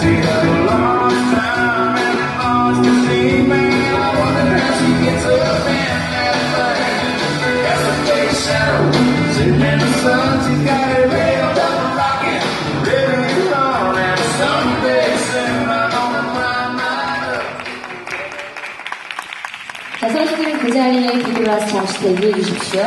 She had a long time and lost the sea, man. I wonder how she gets up in that thing. That's the day shadow, sitting in the sun. She's got it railed up and rocking, ready to run. And someday soon I'm gonna climb right up. 자, 선수들은 그 자리에 뒤돌아서 잠시 대기해 주십시오.